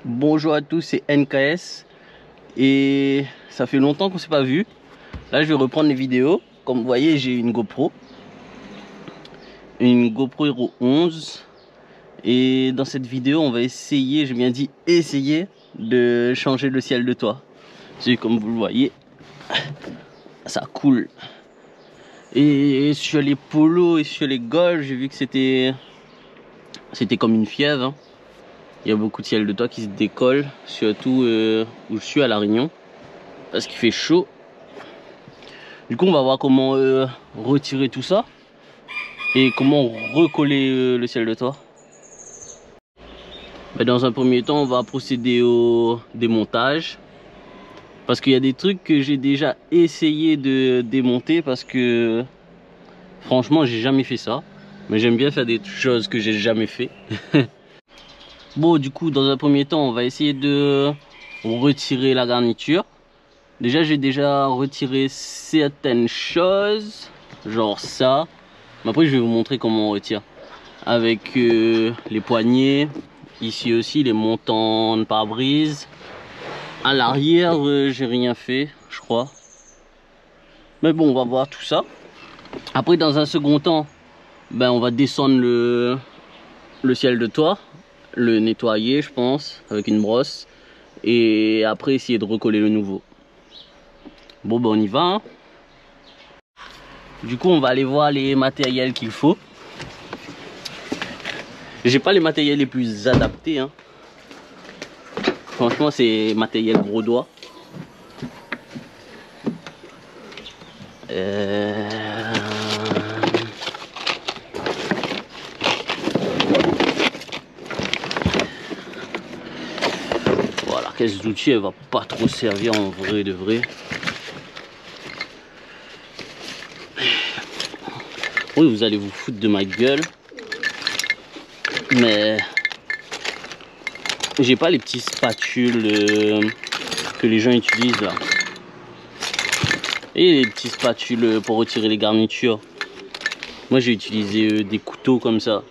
Bonjour à tous, c'est NKS et ça fait longtemps qu'on s'est pas vu. Là je vais reprendre les vidéos. Comme vous voyez, j'ai une GoPro Hero 11 et dans cette vidéo on va essayer, j'ai bien dit essayer, de changer le ciel de toit. C'est comme vous le voyez, ça coule. Et sur les polos et sur les golfs, j'ai vu que c'était comme une fièvre, hein. Il y a beaucoup de ciel de toit qui se décolle, surtout où je suis à La Réunion, parce qu'il fait chaud. Du coup, on va voir comment retirer tout ça et comment recoller le ciel de toit. Dans un premier temps, on va procéder au démontage, parce qu'il y a des trucs que j'ai déjà essayé de démonter, parce que franchement, j'ai jamais fait ça. Mais j'aime bien faire des choses que j'ai jamais fait. Bon, du coup, dans un premier temps, on va essayer de retirer la garniture. Déjà, j'ai déjà retiré certaines choses, genre ça. Mais après, je vais vous montrer comment on retire. Avec les poignées, ici aussi, les montants de pare-brise. À l'arrière, j'ai rien fait, je crois. Mais bon, on va voir tout ça. Après, dans un second temps, on va descendre le ciel de toit, le nettoyer, je pense, avec une brosse. Et après, essayer de recoller le nouveau. Bon, on y va, hein. Du coup, on va aller voir les matériels qu'il faut. J'ai pas les matériels les plus adaptés, hein. Franchement, c'est matériel gros doigt. Voilà, caisse d'outils, elle va pas trop servir en vrai de vrai. Oui, vous allez vous foutre de ma gueule, mais j'ai pas les petits spatules que les gens utilisent là. Et les petits spatules pour retirer les garnitures. Moi j'ai utilisé des couteaux comme ça,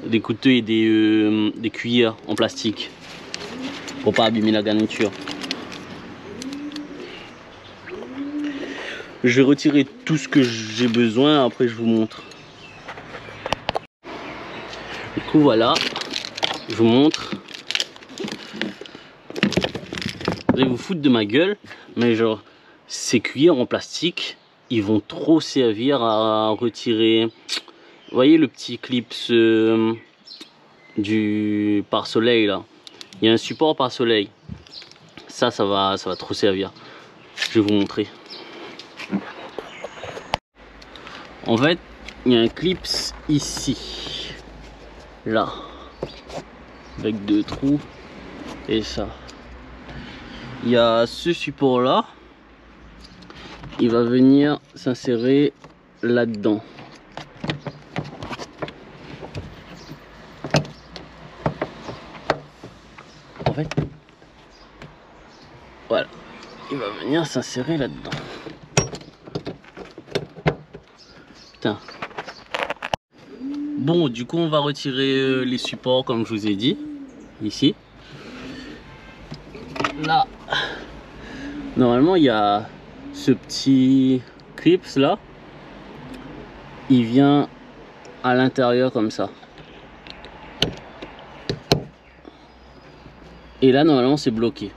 des couteaux et des cuillères en plastique pour pas abîmer la garniture. Je vais retirer tout ce que j'ai besoin, après je vous montre. Du coup voilà, je vous montre. Vous allez vous foutre de ma gueule, mais genre ces cuillères en plastique, ils vont trop servir à retirer. Vous voyez le petit clip du pare-soleil là. Il y a un support pare-soleil. Ça va trop servir. Je vais vous montrer. En fait, il y a un clip ici, là, avec 2 trous et ça. Il y a ce support là, il va venir s'insérer là-dedans. En fait, voilà, il va venir s'insérer là-dedans. Putain. Bon, du coup, on va retirer les supports comme je vous ai dit, ici. Là, normalement, il y a ce petit clips là. Il vient à l'intérieur comme ça. Et là, normalement, c'est bloqué.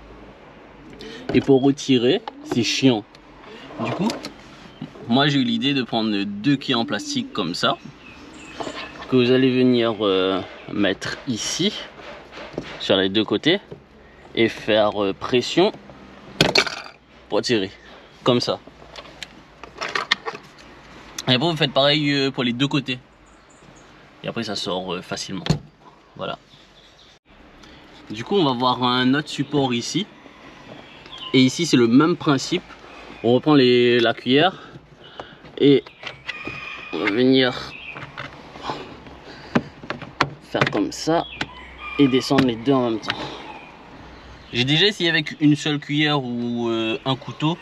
Et pour retirer, c'est chiant. Du coup, moi, j'ai eu l'idée de prendre 2 quilles en plastique comme ça, que vous allez venir mettre ici, sur les 2 côtés, et faire pression pour tirer, comme ça. Et après, vous faites pareil pour les 2 côtés. Et après, ça sort facilement. Voilà. Du coup, on va voir un autre support ici. Et ici, c'est le même principe. On reprend la cuillère et on va venir faire comme ça et descendre les 2 en même temps. J'ai déjà essayé avec une seule cuillère ou un couteau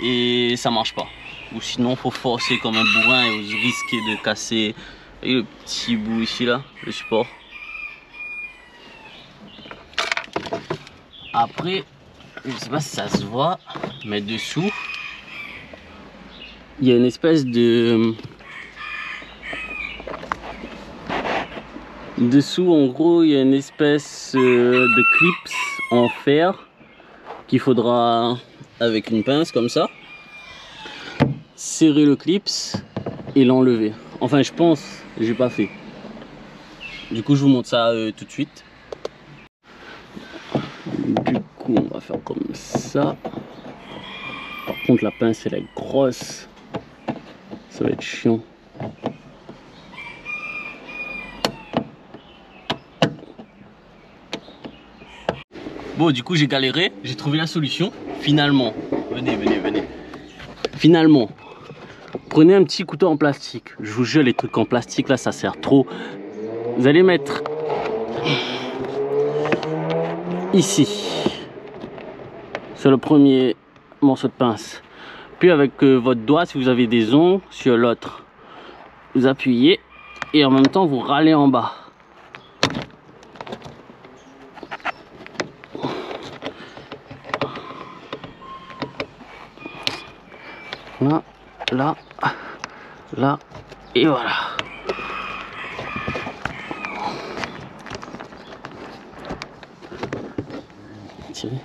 et ça marche pas. Ou sinon, faut forcer comme un bourrin et vous risquez de casser. Et le petit bout ici là, le support. Après, je sais pas si ça se voit, mais dessous, il y a une espèce de... Dessous, en gros, il y a une espèce de clips en fer qu'il faudra, avec une pince comme ça, serrer le clips et l'enlever. Enfin, je pense, j'ai pas fait. Du coup, je vous montre ça tout de suite. Du coup, on va faire comme ça. Par contre, la pince, elle est grosse. Ça va être chiant. Bon, du coup, j'ai galéré. J'ai trouvé la solution. Finalement, venez. Finalement, prenez un petit couteau en plastique. Je vous jure, les trucs en plastique, là, ça sert trop. Vous allez mettre ici, sur le premier morceau de pince. Puis avec votre doigt, si vous avez des ongles, sur l'autre, vous appuyez et en même temps, vous râlez en bas. Là, et voilà. Tirez.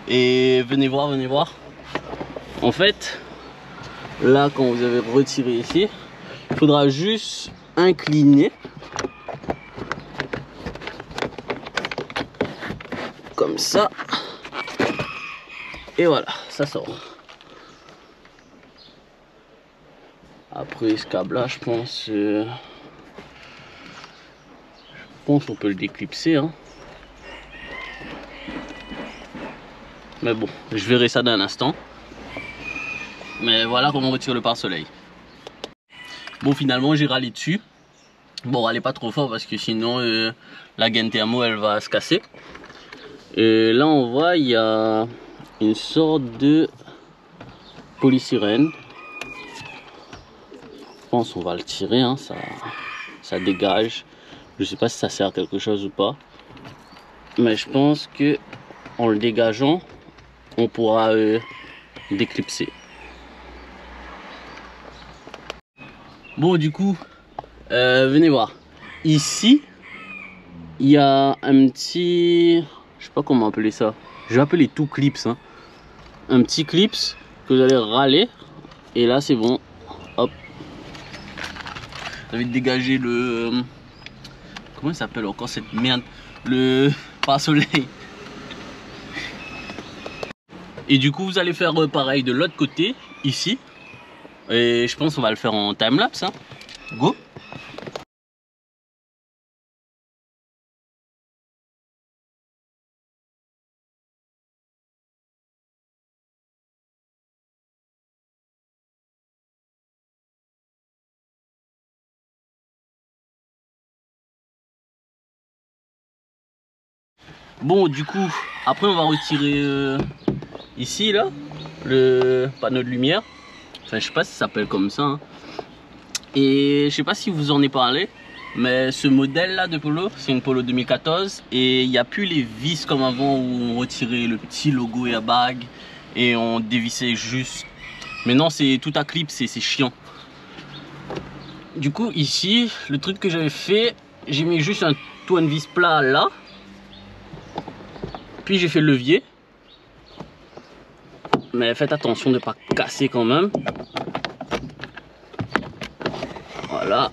Et venez voir. En fait, là, quand vous avez retiré ici, il faudra juste incliner. Comme ça. Et voilà, ça sort. Après ce câble là, je pense on peut le déclipser, hein. Mais bon, je verrai ça dans un instant. Mais voilà comment on retire le pare-soleil. Bon, finalement j'ai râlé dessus. Bon, râlez pas trop fort parce que sinon la gaine thermo elle va se casser. Et là on voit il y a une sorte de polystyrène. Je pense qu'on va le tirer, hein, ça dégage. Je sais pas si ça sert à quelque chose ou pas, mais je pense que en le dégageant on pourra déclipser. Bon, du coup venez voir ici, il y a un petit, je sais pas comment appeler ça, je vais appeler tout clips, hein. Un petit clips que vous allez râler et là c'est bon, hop, vous allez dégager le, comment il s'appelle encore cette merde, le pare-soleil. Et du coup vous allez faire pareil de l'autre côté ici, et je pense qu'on va le faire en time-lapse, hein. Go. Bon, du coup après on va retirer ici là le panneau de lumière, enfin je sais pas si ça s'appelle comme ça, hein. Et je sais pas si vous en ai parlé, mais ce modèle là de polo, c'est une Polo 2014 et il n'y a plus les vis comme avant où on retirait le petit logo airbag et on dévissait juste. Maintenant c'est tout à clip, c'est chiant. Du coup ici le truc que j'avais fait, j'ai mis juste un tournevis plat là, puis j'ai fait le levier, mais faites attention de ne pas casser quand même. Voilà.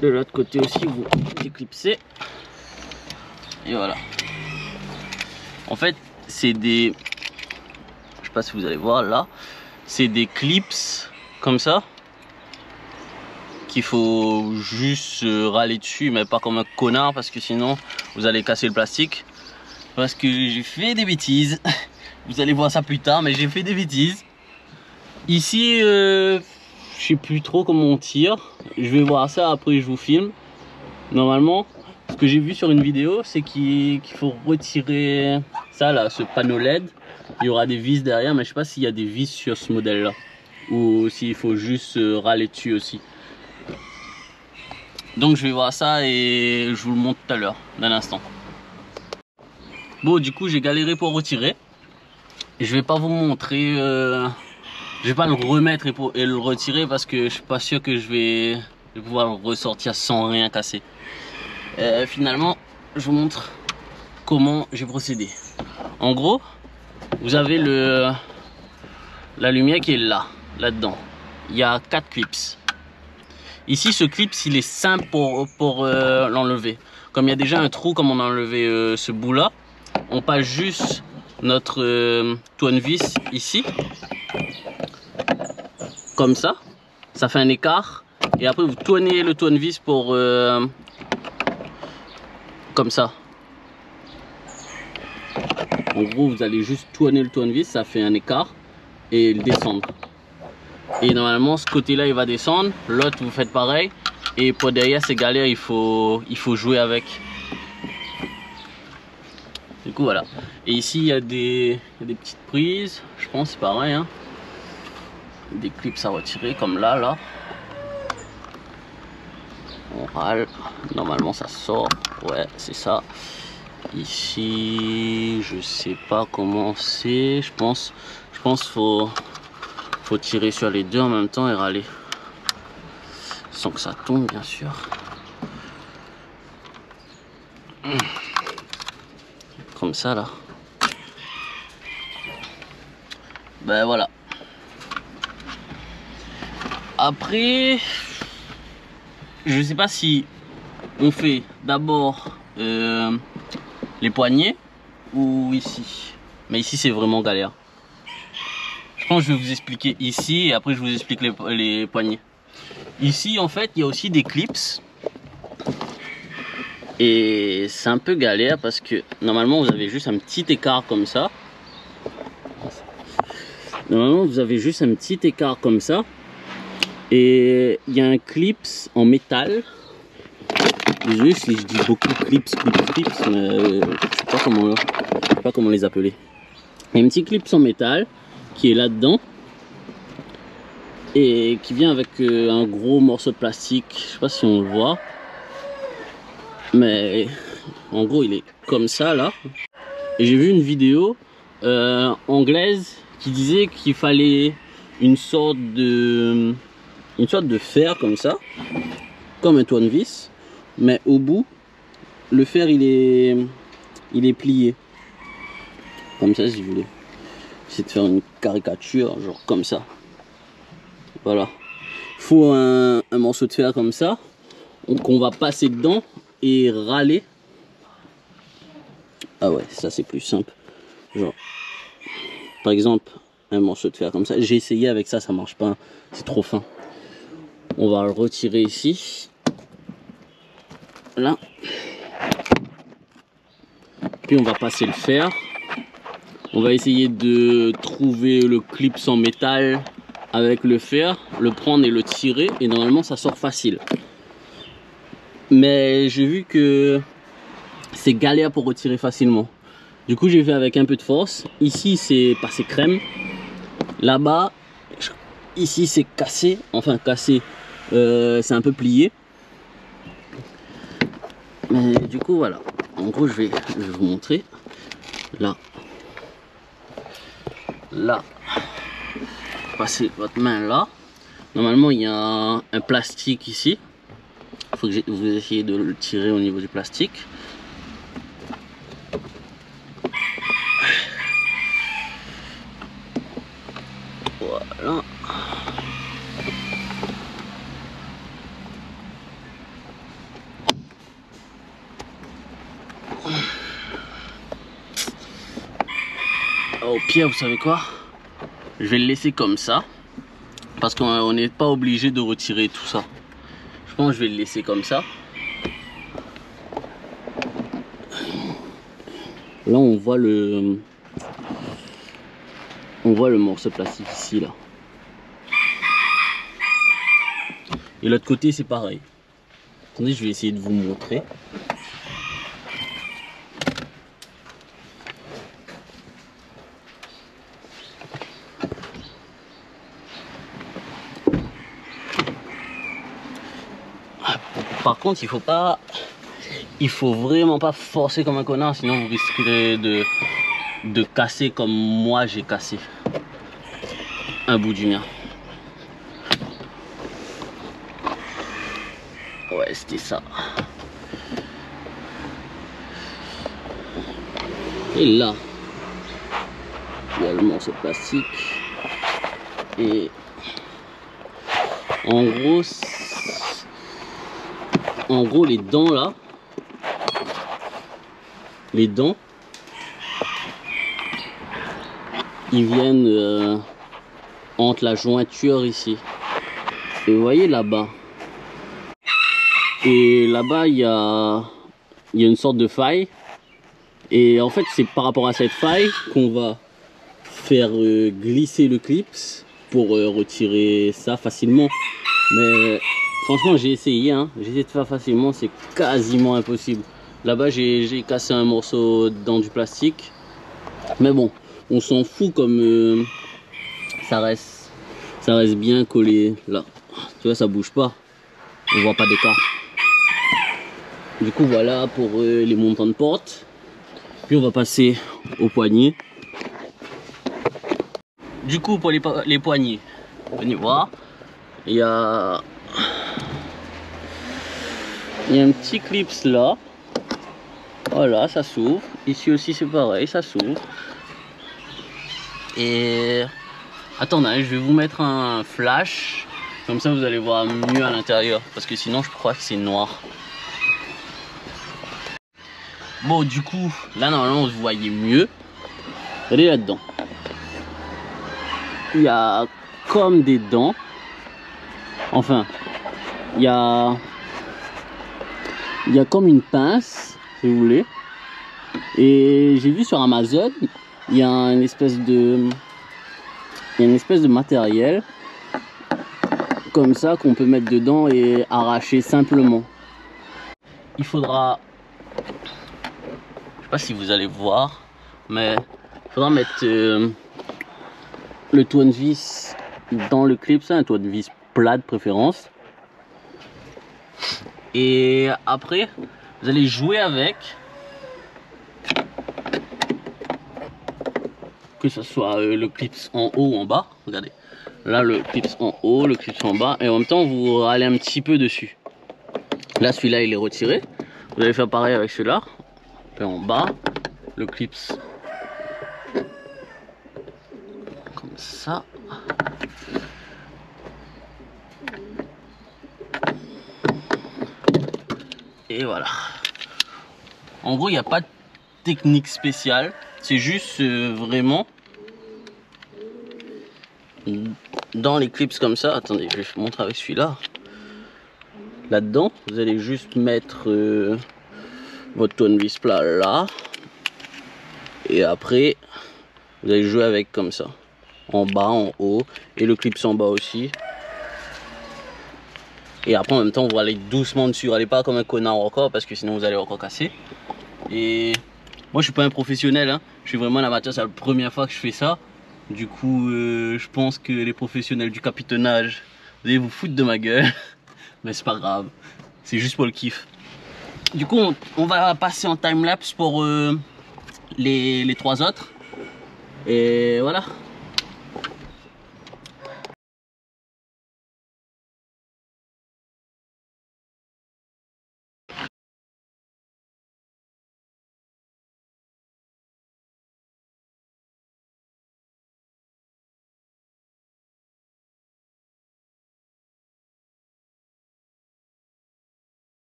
De l'autre côté aussi vous déclipsez. Et voilà. En fait c'est des, je sais pas si vous allez voir là, c'est des clips comme ça qu'il faut juste râler dessus, mais pas comme un connard parce que sinon vous allez casser le plastique. Parce que j'ai fait des bêtises. Vous allez voir ça plus tard, mais j'ai fait des bêtises. Ici je sais plus trop comment on tire. Je vais voir ça après, je vous filme. Normalement ce que j'ai vu sur une vidéo, c'est qu'il faut retirer ça là, ce panneau LED. Il y aura des vis derrière, mais je sais pas s'il y a des vis sur ce modèle là, ou s'il faut juste râler dessus aussi. Donc je vais voir ça et je vous le montre tout à l'heure, dans un instant. Bon, du coup j'ai galéré pour retirer. Et je vais pas vous montrer, je vais pas le remettre et le retirer parce que je suis pas sûr que je vais pouvoir le ressortir sans rien casser. Finalement, je vous montre comment j'ai procédé. En gros, vous avez la lumière qui est là-dedans. Il y a 4 clips. Ici, ce clip, il est simple pour l'enlever. Comme il y a déjà un trou, comme on a enlevé ce bout là, on passe juste notre tournevis ici, comme ça fait un écart, et après vous tournez le tournevis pour comme ça. En gros, vous allez juste tourner le tournevis, ça fait un écart et le descendre. Et normalement, ce côté-là, il va descendre. L'autre, vous faites pareil. Et pour derrière, c'est galère, il faut jouer avec. Du coup, voilà. Et ici, il y a des petites prises. Je pense c'est pareil. Hein. Des clips à retirer, comme là. On râle. Normalement, ça sort. Ouais, c'est ça. Ici, je sais pas comment c'est. Je pense faut tirer sur les deux en même temps et râler. Sans que ça tombe, bien sûr. Comme ça, là. Ben voilà. Après, je sais pas si on fait d'abord les poignets ou ici. Mais ici, c'est vraiment galère. Je pense que je vais vous expliquer ici et après je vous explique les poignets. Ici en fait il y a aussi des clips. Et c'est un peu galère parce que normalement vous avez juste un petit écart comme ça. Normalement vous avez juste un petit écart comme ça. Et il y a un clip en métal. Désolé si je dis beaucoup clips, mais je sais pas comment les appeler. Il y a un petit clip en métal qui est là-dedans et qui vient avec un gros morceau de plastique. Je sais pas si on le voit, mais en gros il est comme ça là. Et j'ai vu une vidéo anglaise qui disait qu'il fallait une sorte de fer comme ça, comme un tournevis, mais au bout le fer il est plié comme ça. Si vous voulez essayer de faire une caricature, genre comme ça, voilà, faut un morceau de fer comme ça qu'on va passer dedans et râler. Ah ouais, ça c'est plus simple. Genre par exemple un morceau de fer comme ça, j'ai essayé avec ça, ça marche pas, c'est trop fin. On va le retirer ici, là, puis on va passer le fer. On va essayer de trouver le clip en métal avec le fer, le prendre et le tirer, et normalement ça sort facile. Mais j'ai vu que c'est galère pour retirer facilement. Du coup j'ai fait avec un peu de force. Ici c'est passé crème, là-bas, ici c'est cassé, enfin cassé, c'est un peu plié. Mais du coup voilà, en gros je vais vous montrer. Là, passez votre main là. Normalement il y a un plastique ici. Il faut que vous essayiez de le tirer au niveau du plastique. Voilà. Au pire, vous savez quoi? Je vais le laisser comme ça. Parce qu'on n'est pas obligé de retirer tout ça. Je pense que je vais le laisser comme ça. Là, on voit le morceau de plastique ici, là. Et l'autre côté, c'est pareil. Attendez, je vais essayer de vous montrer. Par contre, il faut vraiment pas forcer comme un connard, sinon vous risquerez de casser comme moi j'ai cassé un bout du mien. Ouais, c'était ça. Et là, il y a le morceau de plastique. Et en gros, les dents là, ils viennent entre la jointure ici. Et vous voyez là-bas. Et là-bas, il y a une sorte de faille. Et en fait, c'est par rapport à cette faille qu'on va faire glisser le clips pour retirer ça facilement. Mais franchement, j'ai essayé, hein. J'ai essayé de faire facilement, c'est quasiment impossible. Là-bas, j'ai cassé un morceau dans du plastique. Mais bon, on s'en fout comme ça reste bien collé là. Tu vois, ça bouge pas. On voit pas d'écart. Du coup, voilà pour les montants de porte. Puis on va passer au poignet. Du coup, pour les poignées, venez voir. Il y a un petit clips là. Voilà, ça s'ouvre. Ici aussi c'est pareil, ça s'ouvre. Et attendez, je vais vous mettre un flash. Comme ça vous allez voir mieux à l'intérieur. Parce que sinon je crois que c'est noir. Bon, du coup, là normalement vous voyez mieux. Regardez là-dedans. Il y a comme des dents. Enfin, il y a comme une pince, si vous voulez. Et j'ai vu sur Amazon, il y a une espèce de matériel comme ça qu'on peut mettre dedans et arracher simplement. Il faudra, je sais pas si vous allez voir, mais il faudra mettre le tournevis dans le clip, c'est un tournevis plat de préférence. Et après, vous allez jouer avec, que ce soit le clip en haut ou en bas. Regardez, là le clip en haut, le clip en bas, et en même temps vous râlez un petit peu dessus. Là celui-là il est retiré. Vous allez faire pareil avec celui-là. Et en bas, le clip comme ça. Et voilà. En gros, il n'y a pas de technique spéciale. C'est juste vraiment dans les clips comme ça. Attendez, je vais vous montrer avec celui-là. Là-dedans, vous allez juste mettre votre tournevis plat là. Et après, vous allez jouer avec comme ça. En bas, en haut. Et le clip en bas aussi. Et après en même temps vous allez doucement dessus, allez pas comme un connard encore parce que sinon vous allez encore casser. Et moi je suis pas un professionnel, hein. Je suis vraiment un amateur, c'est la première fois que je fais ça. Du coup je pense que les professionnels du capitonnage, vous allez vous foutre de ma gueule. Mais c'est pas grave, c'est juste pour le kiff. Du coup on va passer en timelapse pour les trois autres. Et voilà.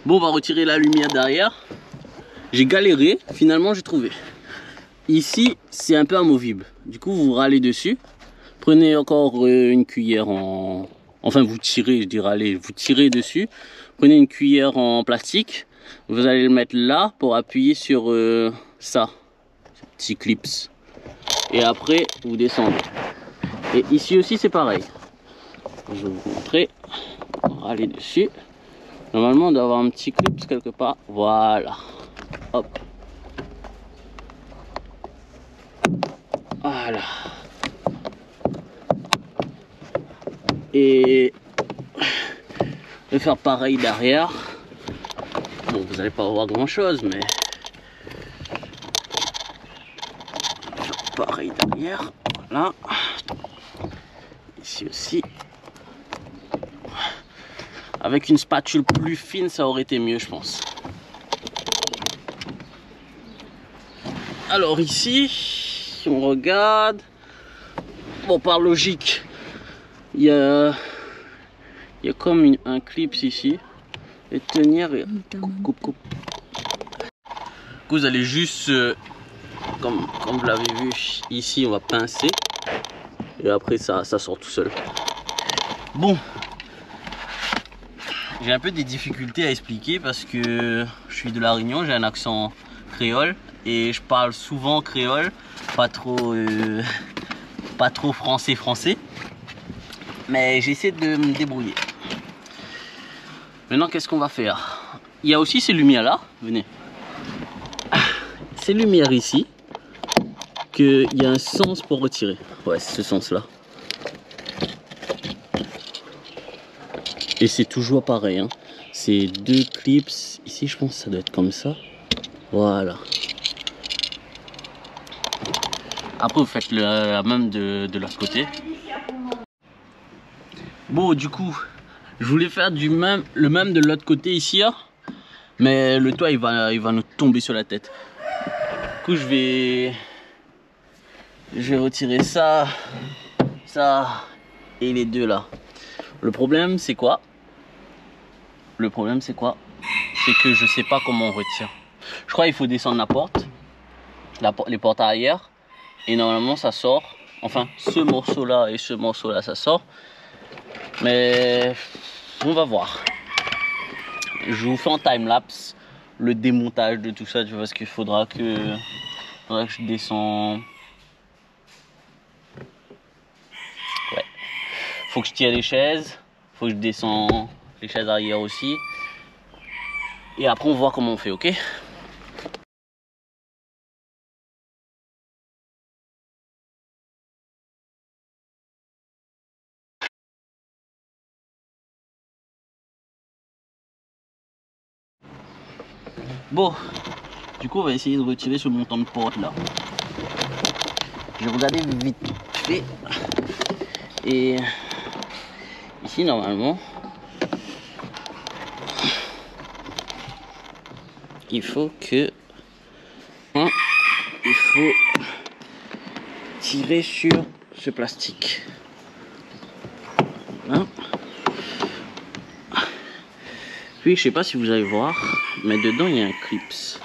Bon, on va retirer la lumière derrière. J'ai galéré, finalement j'ai trouvé. Ici, c'est un peu amovible. Du coup, vous râlez dessus. Prenez encore une cuillère en... Enfin, vous tirez, je dirais, allez, vous tirez dessus. Prenez une cuillère en plastique. Vous allez le mettre là pour appuyer sur ça. Ce petit clips. Et après, vous descendez. Et ici aussi, c'est pareil. Je vais vous montrer. Râlez dessus. Normalement, on doit avoir un petit clip quelque part. Voilà. Hop. Voilà. Et je vais faire pareil derrière. Bon, vous n'allez pas voir grand chose, mais je vais faire pareil derrière. Voilà. Ici aussi. Avec une spatule plus fine, ça aurait été mieux, je pense. Alors ici, si on regarde, bon, par logique, il y a comme un clip ici. Et tenir et coupe. Vous allez juste, comme vous l'avez vu ici, on va pincer. Et après ça sort tout seul. Bon. J'ai un peu des difficultés à expliquer parce que je suis de La Réunion, j'ai un accent créole. Et je parle souvent créole, pas trop français. Mais j'essaie de me débrouiller. Maintenant, qu'est-ce qu'on va faire? Il y a aussi ces lumières-là. Venez. Ces lumières ici, qu'il y a un sens pour retirer. Ouais, c'est ce sens-là. Et c'est toujours pareil. Hein. C'est deux clips. Ici, je pense que ça doit être comme ça. Voilà. Après, vous faites la même de l'autre côté. Bon, du coup, je voulais faire le même de l'autre côté ici, hein, mais le toit il va nous tomber sur la tête. Du coup, je vais retirer ça et les deux là. Le problème c'est quoi? C'est que je sais pas comment on retire. Je crois qu'il faut descendre la porte, les portes arrière, et normalement ça sort. Enfin, ce morceau là et ce morceau là ça sort. Mais on va voir. Je vous fais en time-lapse le démontage de tout ça, tu vois, parce qu'il faudra que je descends. Ouais. Faut que je tire les chaises. Faut que je descends les chaises arrière aussi. Et après on voit comment on fait, ok? Bon, du coup on va essayer de retirer ce montant de porte là. Je vais regarder vite fait. Et ici normalement, il faut tirer sur ce plastique. Hein? Puis je sais pas si vous allez voir, mais dedans il y a un clips.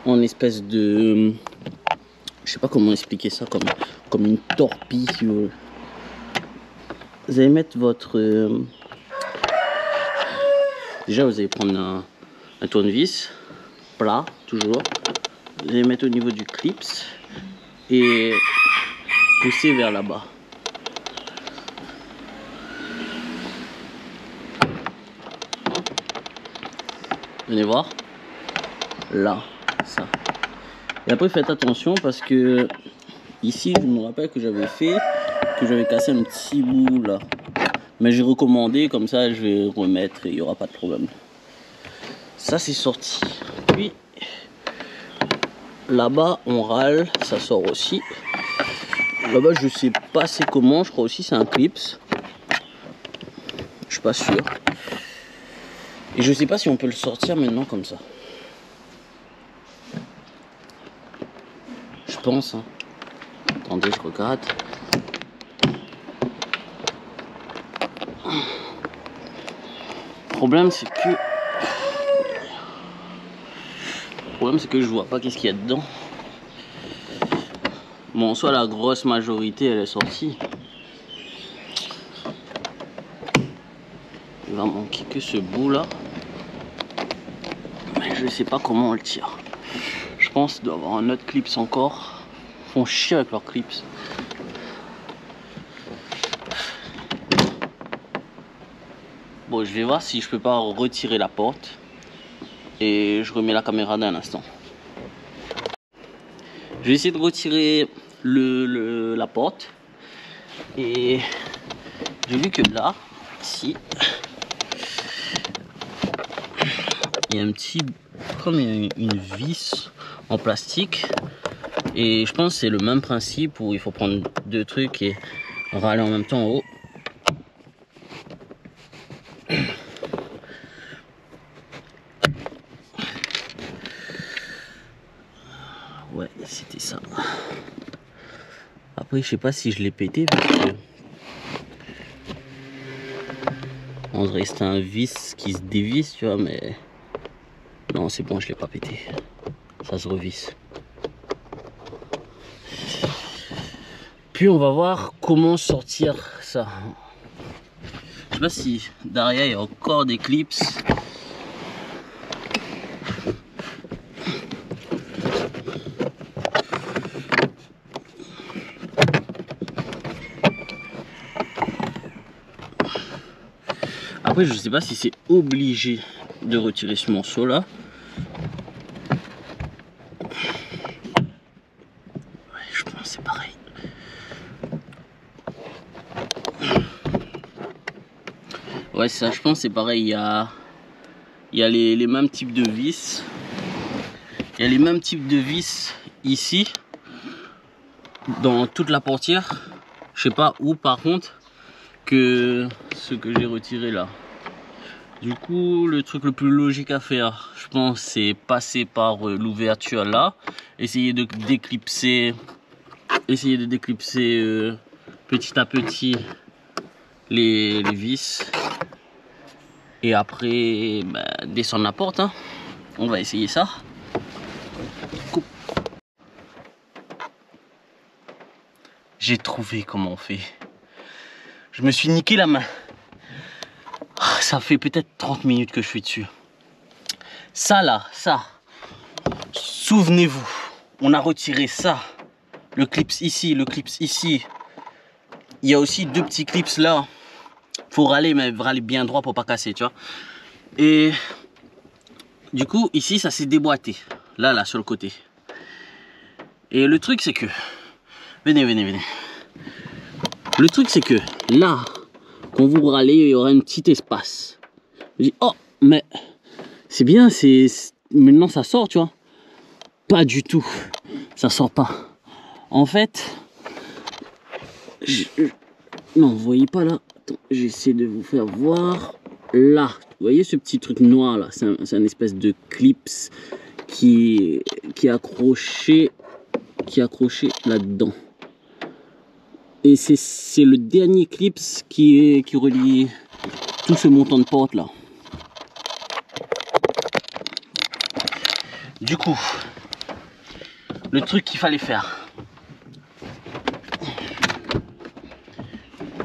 En espèce de, je sais pas comment expliquer ça, comme une torpille si vous voulez. Vous allez mettre votre déjà vous allez prendre un tournevis plat toujours, vous allez mettre au niveau du clips et pousser vers là-bas. Venez voir là, ça. Et après faites attention parce que ici je me rappelle que j'avais cassé un petit bout là, mais j'ai recommandé, comme ça je vais remettre et il n'y aura pas de problème. Ça c'est sorti. Puis là-bas on râle, ça sort aussi. Là-bas je sais pas c'est comment, je crois aussi c'est un clips, je suis pas sûr. Et je sais pas si on peut le sortir maintenant comme ça. Je pense. Hein. Attendez, je regarde. Le problème c'est que je vois pas qu'est-ce qu'il y a dedans. Bon, soit la grosse majorité elle est sortie. Il va manquer que ce bout là. Mais je sais pas comment on le tire. Je pense qu'il doit y avoir un autre clips encore. Ils font chier avec leurs clips. Bon, je vais voir si je peux pas retirer la porte. Et je remets la caméra d'un instant. Je vais essayer de retirer la porte. Et j'ai vu que là, ici, il y a un petit, comme une vis en plastique. Et je pense que c'est le même principe où il faut prendre deux trucs et râler en même temps en haut. Ouais, c'était ça. Après, je sais pas si je l'ai pété parce que on dirait que c'est un vis qui se dévisse, tu vois, mais non, c'est bon, je l'ai pas pété. Ça se revisse. Puis on va voir comment sortir ça. Je sais pas si derrière il y a encore des clips. Après, je sais pas si c'est obligé de retirer ce morceau là. Ouais, je pense que c'est pareil. Ouais, ça, je pense que c'est pareil. Il y a les mêmes types de vis. Il y a les mêmes types de vis ici, dans toute la portière. Je sais pas où par contre que ce que j'ai retiré là. Du coup, le truc le plus logique à faire, je pense, c'est passer par l'ouverture là, essayer de déclipser, petit à petit les vis, et après descendre la porte. Hein. On va essayer ça. J'ai trouvé comment on fait. Je me suis niqué la main. Ça fait peut-être 30 minutes que je suis dessus. Ça là, ça. Souvenez-vous, on a retiré ça. Le clips ici, le clips ici. Il y a aussi deux petits clips là. Faut râler, mais râler bien droit pour pas casser, tu vois. Et du coup, ici, ça s'est déboîté. Là, sur le côté. Et le truc, c'est que... Venez. Le truc, c'est que là... Quand vous râlez, il y aura un petit espace. Je dis, oh, mais c'est bien, maintenant ça sort, tu vois. Pas du tout, ça sort pas. En fait, non, vous voyez pas là. Attends, j'essaie de vous faire voir. Là, vous voyez ce petit truc noir là, c'est un espèce de clips qui est accroché là-dedans. Et c'est le dernier clips qui relie tout ce montant de porte là. Du coup, le truc qu'il fallait faire.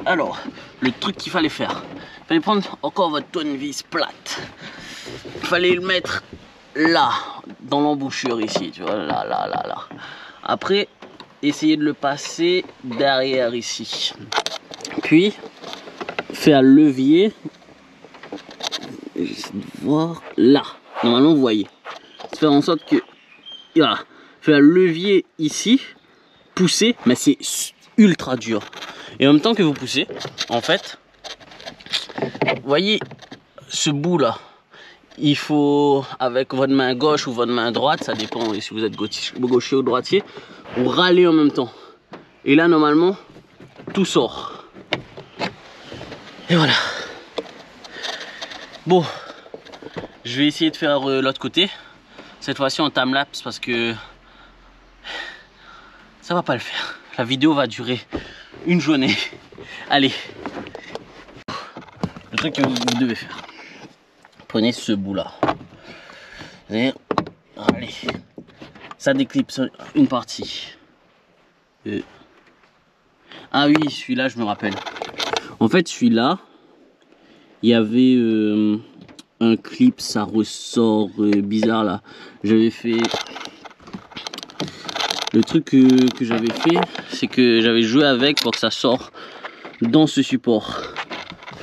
Alors, le truc qu'il fallait faire. Il fallait prendre encore votre tournevis plate. Il fallait le mettre là, dans l'embouchure ici, tu vois, là. Après, essayer de le passer derrière ici, puis faire levier, voir là, normalement vous voyez, faire en sorte que voilà, faire levier ici, pousser, mais c'est ultra dur, et en même temps que vous poussez, en fait, voyez ce bout là, il faut, avec votre main gauche ou votre main droite, ça dépend si vous êtes gaucher ou droitier, vous râlez en même temps. Et là, normalement, tout sort. Et voilà. Bon, je vais essayer de faire l'autre côté. Cette fois-ci en time-lapse parce que ça va pas le faire. La vidéo va durer une journée. Allez. Le truc que vous devez faire. Prenez ce bout là. Et allez, ça déclipse une partie. Ah oui, celui-là, je me rappelle. En fait, celui-là, il y avait un clip, ça ressort bizarre là. J'avais fait le truc que j'avais fait, c'est que j'avais joué avec pour que ça sorte dans ce support.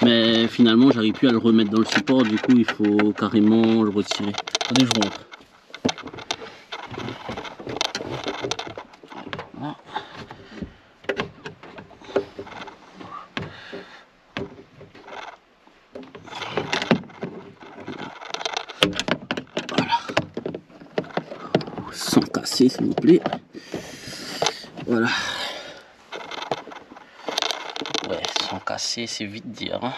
Mais finalement, j'arrive plus à le remettre dans le support, du coup, il faut carrément le retirer. Attendez, je vous montre. casser s'il vous plaît. Voilà. Ouais, sans casser, c'est vite dire. Hein.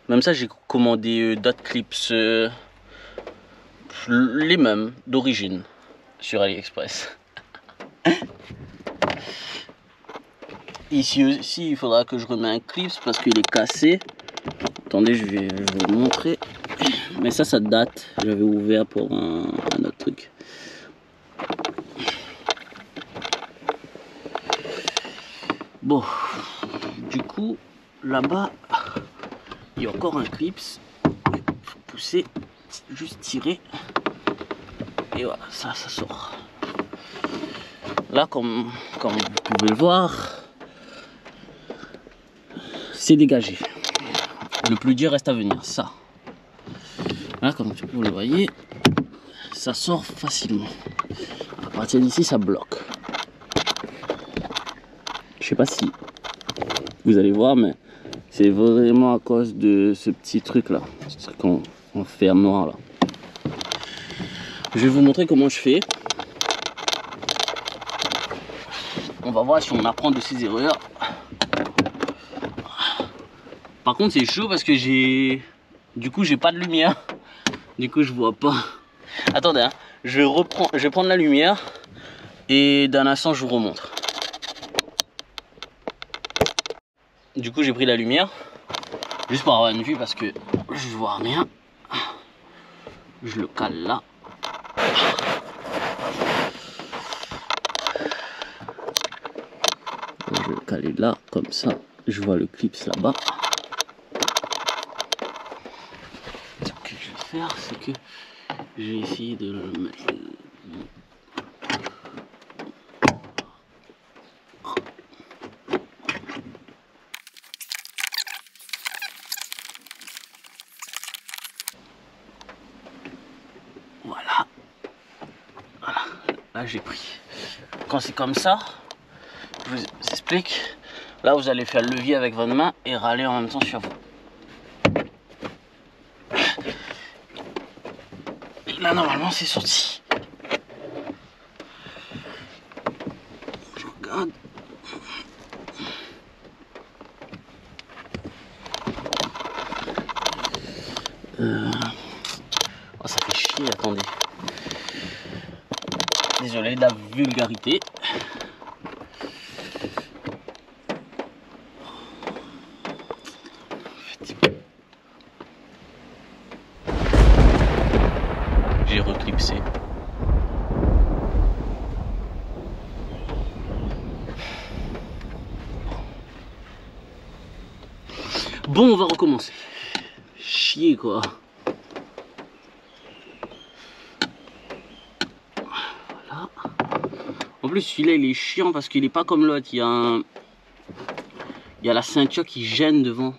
Même ça, j'ai commandé d'autres clips, les mêmes, d'origine, sur AliExpress. Ici aussi, il faudra que je remette un clip parce qu'il est cassé. Attendez, je vais vous montrer. Mais ça date. J'avais ouvert pour un autre truc. Bon, du coup, là-bas, il y a encore un clip. Il faut pousser, juste tirer. Et voilà, ça sort. Là, comme vous pouvez le voir, c'est dégagé. Le plus dur reste à venir, ça. Là, comme vous le voyez, ça sort facilement. À partir d'ici, ça bloque. Je sais pas si vous allez voir, mais c'est vraiment à cause de ce petit truc là, ce truc en fer noir là. Je vais vous montrer comment je fais. On va voir si on apprend de ses erreurs. Par contre, c'est chaud parce que j'ai pas de lumière. Du coup, je vois pas. Attendez, hein. Je vais prendre la lumière et d'un instant, je vous remontre. Du coup, j'ai pris la lumière juste pour avoir une vue parce que je vois rien. Je le cale là. Je vais le caler là, comme ça, je vois le clip là-bas. Ce que je vais faire, c'est que je vais essayer de le mettre. Voilà. Voilà. Là, j'ai pris. Quand c'est comme ça, je vous explique. Là, vous allez faire le levier avec votre main et râler en même temps sur vous. Et là, normalement, c'est sorti. Je regarde. Oh, ça fait chier, attendez. Désolé de la vulgarité. J'ai reclipsé. Bon, on va recommencer. Chier quoi. Voilà. En plus, celui-là, il est chiant parce qu'il est pas comme l'autre. Il y a la ceinture qui gêne devant.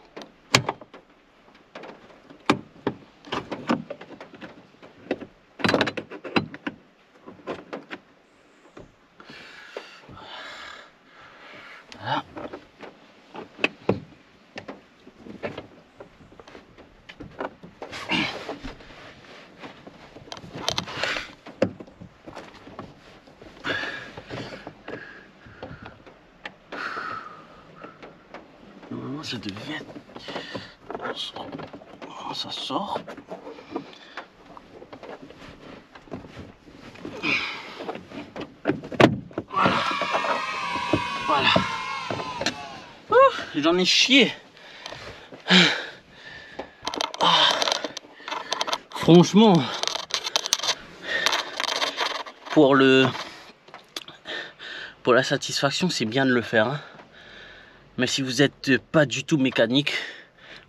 Voilà. Normalement, ça devait être... Oh, ça sort. Voilà. Voilà. J'en ai chié. Franchement, pour la satisfaction, c'est bien de le faire. Hein. Mais si vous n'êtes pas du tout mécanique,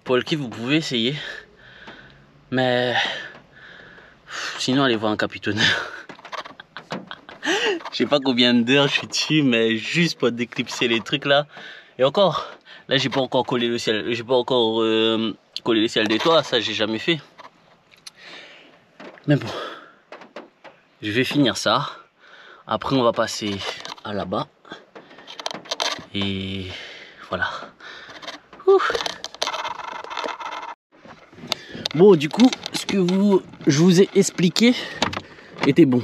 pour le kiff, vous pouvez essayer. Mais sinon, allez voir un capitonneur. Je sais pas combien d'heures je suis dessus, mais juste pour déclipser les trucs là. Et encore, là j'ai pas encore collé le ciel, j'ai pas encore collé le ciel des toits, ça j'ai jamais fait. Mais bon, je vais finir ça. Après on va passer à là-bas. Et voilà. Ouf. Bon, du coup, ce que je vous ai expliqué était bon.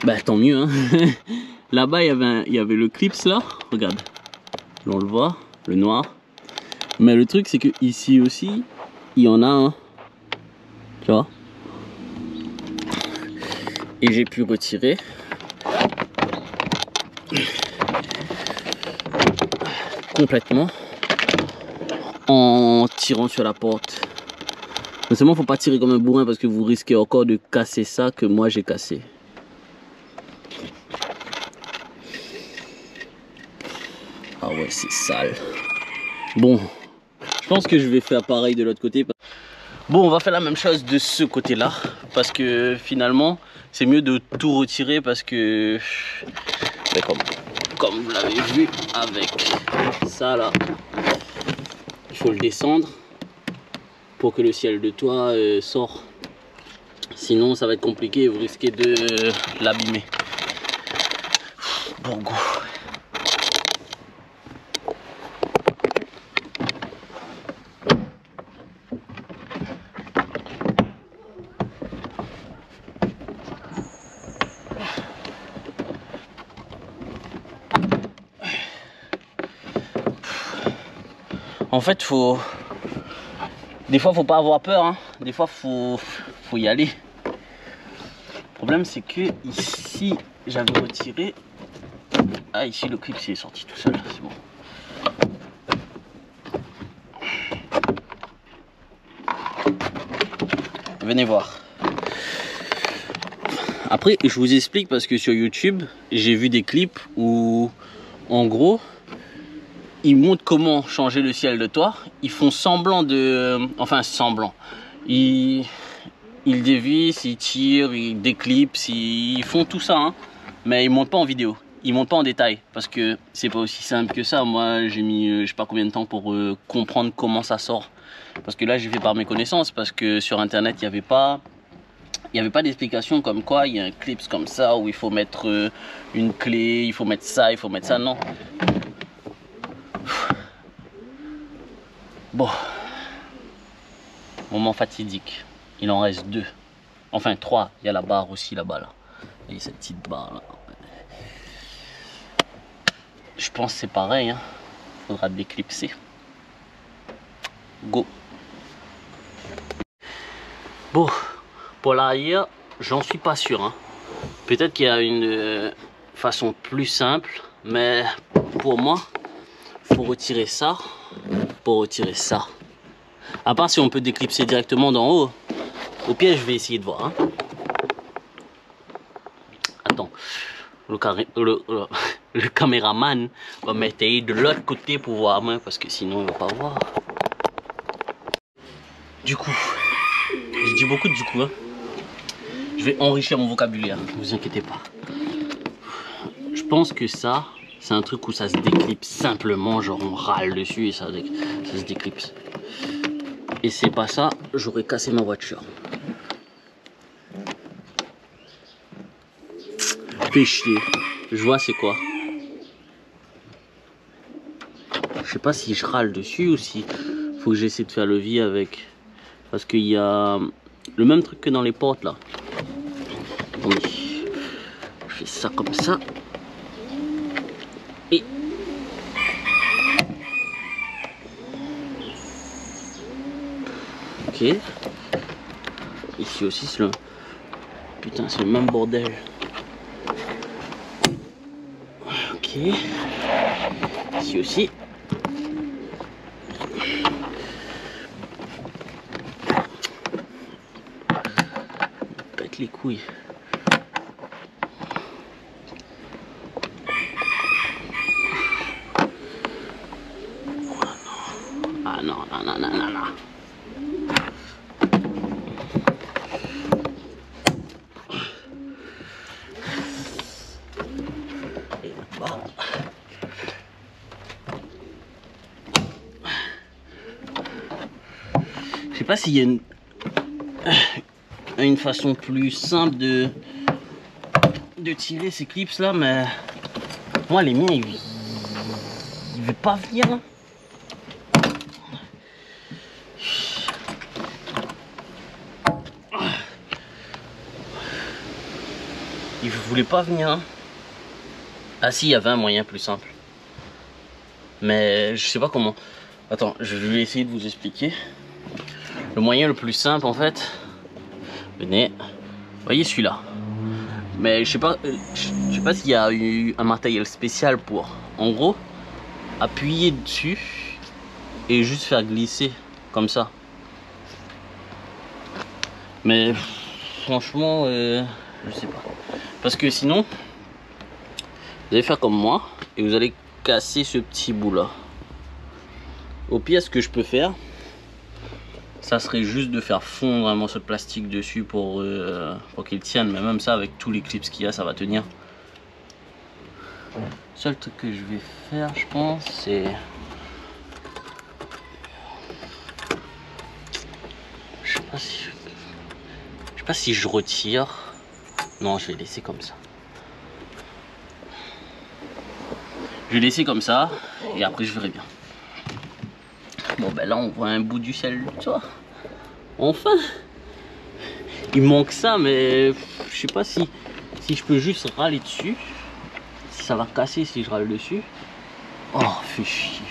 Bah tant mieux hein. Là-bas il y avait le clips là, regarde. Là, on le voit, le noir. Mais le truc c'est que ici aussi, il y en a un. Tu vois. Et j'ai pu retirer. Complètement. En tirant sur la porte. Mais seulement faut pas tirer comme un bourrin parce que vous risquez encore de casser ça que moi j'ai cassé. Ah ouais, c'est sale. Bon, je pense que je vais faire pareil de l'autre côté. Bon, on va faire la même chose de ce côté-là parce que finalement, c'est mieux de tout retirer parce que comme vous l'avez vu avec ça là, il faut le descendre pour que le ciel de toit sorte. Sinon, ça va être compliqué et vous risquez de l'abîmer. Bon go. En fait, des fois, faut pas avoir peur. Hein. Des fois, faut y aller. Le problème, c'est que ici, j'avais retiré. Ah, ici, le clip est sorti tout seul. C'est bon. Venez voir. Après, je vous explique parce que sur YouTube, j'ai vu des clips où, en gros, ils montrent comment changer le ciel de toit. Ils font semblant de... Enfin, semblant. Ils dévissent, ils tirent, ils déclipsent, ils font tout ça. Hein. Mais ils ne montrent pas en vidéo. Ils ne montrent pas en détail. Parce que c'est pas aussi simple que ça. Moi, j'ai mis je sais pas combien de temps pour comprendre comment ça sort. Parce que là, j'ai fait par mes connaissances. Parce que sur Internet, il n'y avait pas... d'explication comme quoi il y a un clip comme ça où il faut mettre une clé, il faut mettre ça, il faut mettre ça. Non. Bon. Moment fatidique. Il en reste 2. Enfin 3. Il y a la barre aussi là-bas. Là. Et cette petite barre là. Je pense que c'est pareil. Hein. Faudra déclipser. Go. Bon. Pour l'arrière, j'en suis pas sûr. Hein. Peut-être qu'il y a une façon plus simple. Mais pour moi, faut retirer ça. Pour retirer ça. À part si on peut déclipser directement d'en haut. Au pire, je vais essayer de voir. Hein. Attends. Le caméraman va m'essayer de l'autre côté pour voir moi. Parce que sinon, il va pas voir. Du coup. Je dis beaucoup de du coup. Hein. Je vais enrichir mon vocabulaire. Ne vous inquiétez pas. Je pense que ça, c'est un truc où ça se déclipse simplement. Genre, on râle dessus et ça se déclipse. Et c'est pas ça, j'aurais cassé ma voiture. Fais chier. Je vois c'est quoi. Je sais pas si je râle dessus ou si faut que j'essaie de faire le vie avec. Parce qu'il y a le même truc que dans les portes là. Attendez. Je fais ça comme ça. Et ok. Ici aussi c'est le... Putain c'est le même bordel. Ok. Ici aussi. Pète les couilles. Ah non, non, non, non, non, non. Je sais pas s'il y a une façon plus simple de tirer ces clips là, mais moi les miens ils veulent pas venir. Hein. il voulait pas venir. Hein. Ah si, il y avait un moyen plus simple. Mais je sais pas comment. Attends, je vais essayer de vous expliquer. Le moyen le plus simple en fait. Venez. Vous voyez celui-là. Mais je sais pas s'il y a eu un matériel spécial pour. En gros, appuyer dessus et juste faire glisser comme ça. Mais franchement, je sais pas. Parce que sinon, vous allez faire comme moi et vous allez casser ce petit bout là. Au pire, ce que je peux faire, ça serait juste de faire fondre un morceau de plastique dessus pour qu'il tienne. Mais même ça, avec tous les clips qu'il y a, ça va tenir. Le seul truc que je vais faire, je pense, c'est... Je sais pas si je retire. Non, je vais laisser comme ça. Je vais laisser comme ça et après je verrai bien. Bon ben là on voit un bout du ciel, tu vois. Enfin. Il manque ça, mais je sais pas si je peux juste râler dessus. Si ça va casser si je râle dessus. Oh, fais chier.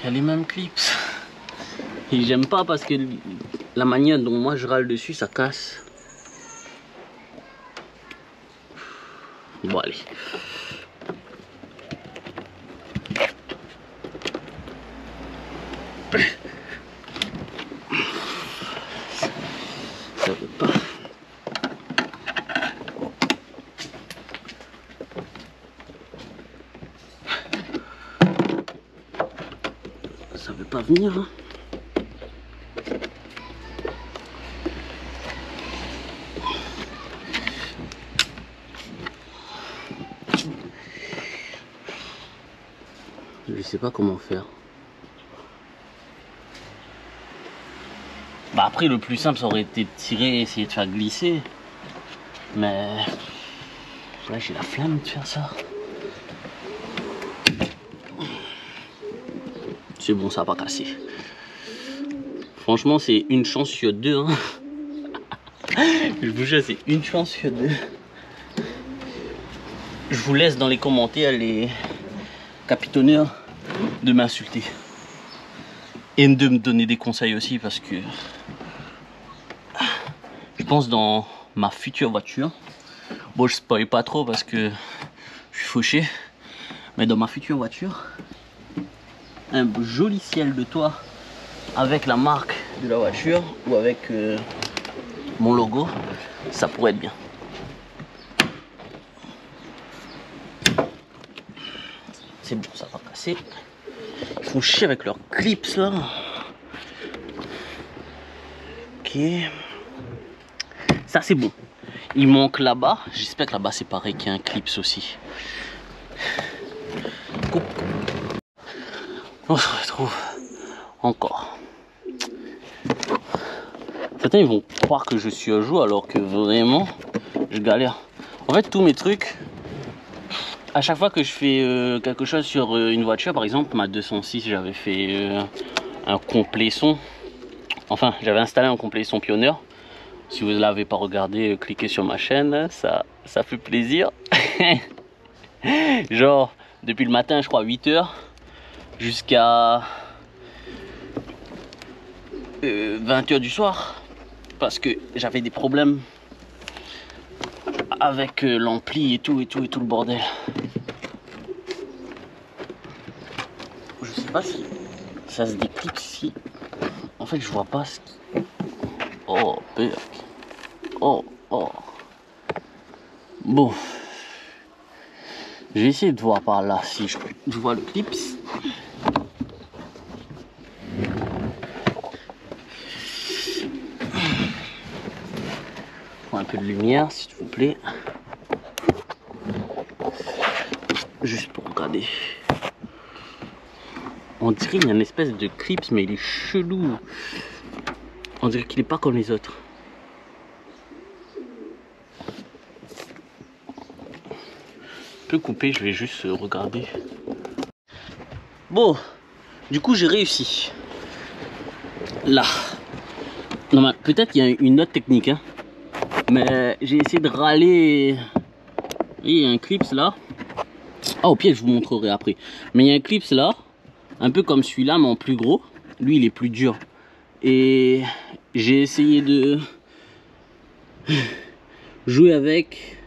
Il y a les mêmes clips. Et j'aime pas parce que la manière dont moi je râle dessus, ça casse. Bon allez. Ça veut pas. Ça veut pas venir. Hein. Je sais pas comment faire. Bah après le plus simple ça aurait été de tirer et essayer de faire glisser. Mais là j'ai la flemme de faire ça. C'est bon, ça va pas casser. Franchement c'est une chance sur deux. Hein. Je vous jure c'est une chance sur deux. Je vous laisse dans les commentaires les capitonneurs de m'insulter. Et de me donner des conseils aussi parce que je pense dans ma future voiture, bon je spoil pas trop parce que je suis fauché, mais dans ma future voiture, un joli ciel de toit avec la marque de la voiture ou avec mon logo, ça pourrait être bien. C'est bon, ça va casser. Ils font chier avec leurs clips là. Ok. Ça c'est bon. Il manque là-bas. J'espère que là-bas c'est pareil qu'il y a un clips aussi. Coupe. On se retrouve encore. Certains ils vont croire que je suis un joueur alors que vraiment je galère. En fait tous mes trucs, à chaque fois que je fais quelque chose sur une voiture, par exemple ma 206 j'avais fait un complet son. Enfin j'avais installé un complet son Pioneer. Si vous ne l'avez pas regardé, cliquez sur ma chaîne, ça fait plaisir. Genre, depuis le matin, je crois, 8 h, jusqu'à 20 h du soir. Parce que j'avais des problèmes avec l'ampli et tout le bordel. Je sais pas si ça se déclipe ici. En fait, je vois pas ce qui... Oh, peur. Oh. Bon. Je vais essayer de voir par là si je vois le clips. Prends un peu de lumière, s'il vous plaît. Juste pour regarder. On dirait qu'il y a une espèce de clips, mais il est chelou. On dirait qu'il est pas comme les autres. Je peux couper, je vais juste regarder. Bon, du coup j'ai réussi. Là. Non mais peut-être qu'il y a une autre technique. Hein. Mais j'ai essayé de râler. Il y a un clips là. Ah, au pire, je vous montrerai après. Mais il y a un clips là, un peu comme celui-là, mais en plus gros. Lui, il est plus dur. Et j'ai essayé de jouer avec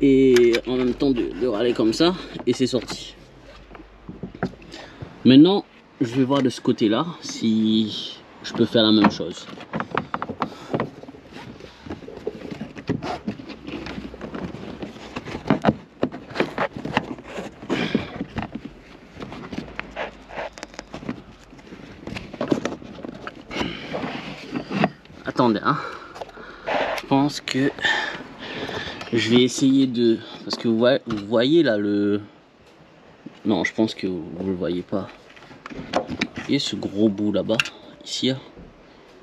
et en même temps de râler comme ça. Et c'est sorti. Maintenant, je vais voir de ce côté-là si je peux faire la même chose. Attendez, hein. Je pense que je vais essayer de... Parce que vous voyez là le... Non, je pense que vous le voyez pas. Vous voyez ce gros bout là-bas? Ici,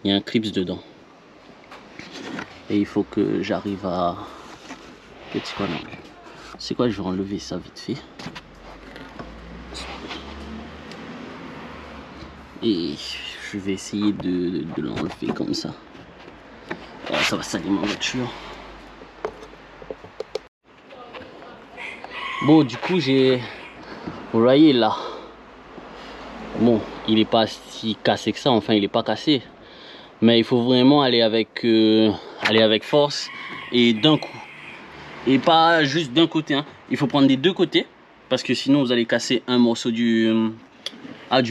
il y a un clips dedans. Et il faut que j'arrive à... C'est quoi, non? C'est quoi, je vais enlever ça vite fait. Et je vais essayer de l'enlever comme ça. Oh, ça va salir ma voiture. Bon, du coup, j'ai... Vous voyez là. Bon, il est pas si cassé que ça. Enfin, il est pas cassé. Mais il faut vraiment aller avec force et d'un coup. Et pas juste d'un côté. Hein. Il faut prendre des deux côtés. Parce que sinon, vous allez casser un morceau du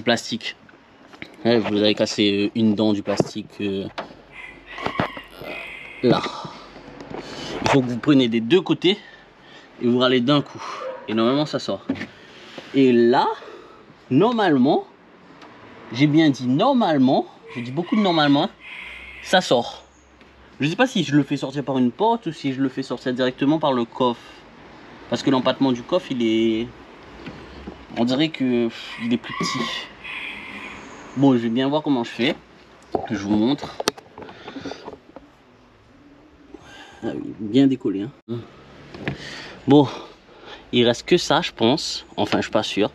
plastique. Ouais, vous allez casser une dent du plastique. Là. Il faut que vous preniez des deux côtés et vous râlez d'un coup. Et normalement ça sort. Et là, normalement, j'ai bien dit normalement, je dis beaucoup de normalement, ça sort. Je sais pas si je le fais sortir par une porte ou si je le fais sortir directement par le coffre. Parce que l'empattement du coffre, il est... On dirait que il est plus petit. Bon, je vais bien voir comment je fais. Je vous montre. Ah oui, bien décollé. Hein. Bon, il reste que ça, je pense. Enfin, je suis pas sûr.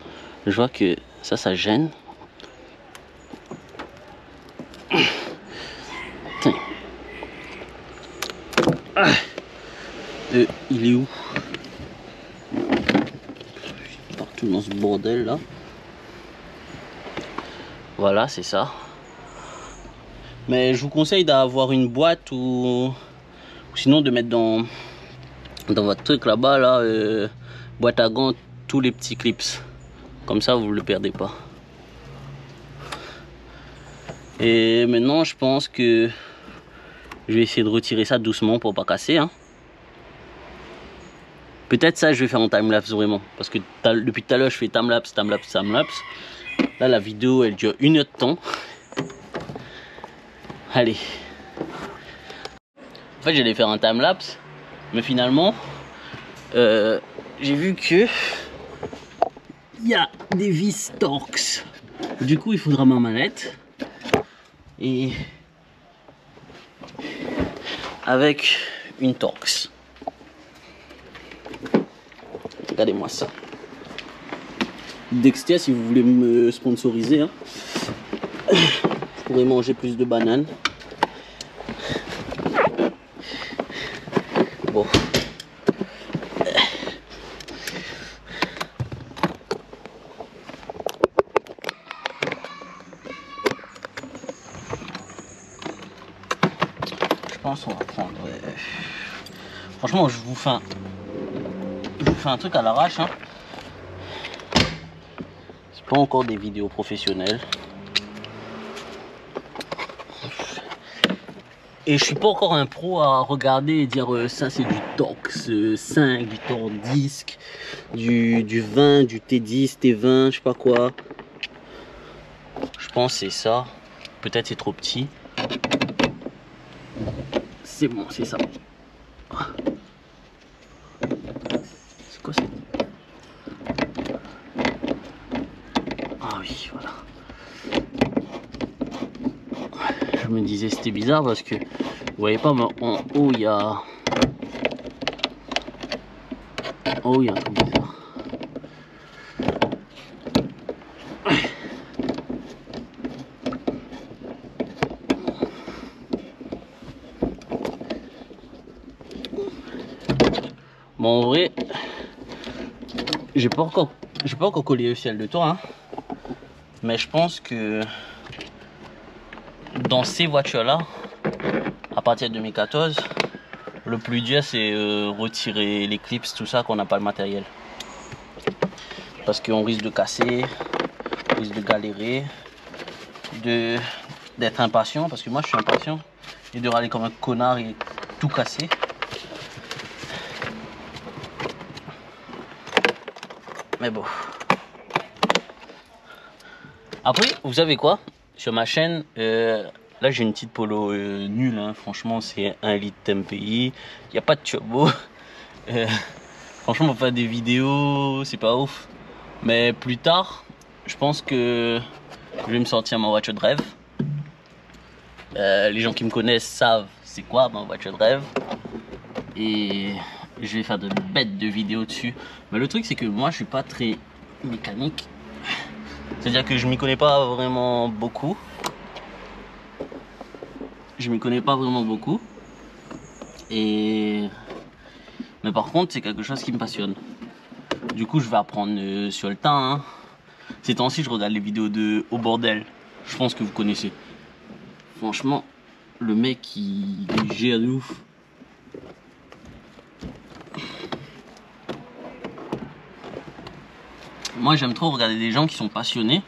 Je vois que ça gêne. Tiens. Ah. Il est où? Partout dans ce bordel là. Voilà, c'est ça. Mais je vous conseille d'avoir une boîte ou sinon de mettre dans votre truc là-bas, là, boîte à gants, tous les petits clips. Comme ça, vous ne le perdez pas. Et maintenant, je pense que je vais essayer de retirer ça doucement pour pas casser. Hein. Peut-être ça, je vais faire en timelapse vraiment. Parce que depuis tout à l'heure, je fais timelapse, timelapse, timelapse. Là, la vidéo, elle dure 1 heure de temps. Allez. En fait, j'allais faire un timelapse. Mais finalement, j'ai vu que il y a des vis Torx. Du coup, il faudra ma manette. Et avec une Torx. Regardez-moi ça. Dexter, si vous voulez me sponsoriser, hein. Je pourrais manger plus de bananes. Bon. Je pense qu'on va prendre... Franchement, je vous fais un truc à l'arrache. Hein. C'est pas encore des vidéos professionnelles. Et je suis pas encore un pro à regarder et dire ça c'est du Torx 5, du Torx disque, du 20, du T10, T20, je sais pas quoi. Je pense que c'est ça. Peut-être c'est trop petit. C'est bon, c'est ça. C'est quoi ça? Ah oui, voilà. Je me disais c'était bizarre parce que vous voyez pas, mais en haut il y a... En haut il y a un truc bizarre. Bon, en vrai, j'ai pas encore collé le ciel de toi, hein. Mais je pense que dans ces voitures-là, à partir de 2014, le plus dur c'est retirer les clips, tout ça, qu'on n'a pas le matériel. Parce qu'on risque de casser, on risque de galérer, d'être impatient, parce que moi je suis impatient, et de râler comme un connard et tout casser. Mais bon. Après, vous savez quoi? Sur ma chaîne, là j'ai une petite polo nulle, hein. Franchement c'est 1 litre TMPI, il n'y a pas de turbo. Franchement pour faire des vidéos, c'est pas ouf. Mais plus tard, je pense que je vais me sortir ma voiture de rêve. Les gens qui me connaissent savent c'est quoi ma voiture de rêve. Et je vais faire de bêtes de vidéos dessus. Mais le truc c'est que moi je suis pas très mécanique. C'est-à-dire que je m'y connais pas vraiment beaucoup. Et... Mais par contre, c'est quelque chose qui me passionne. Du coup, je vais apprendre sur le temps, hein. Ces temps-ci, je regarde les vidéos de Au Bordel. Je pense que vous connaissez. Franchement, le mec, il gère de ouf. Moi, j'aime trop regarder des gens qui sont passionnés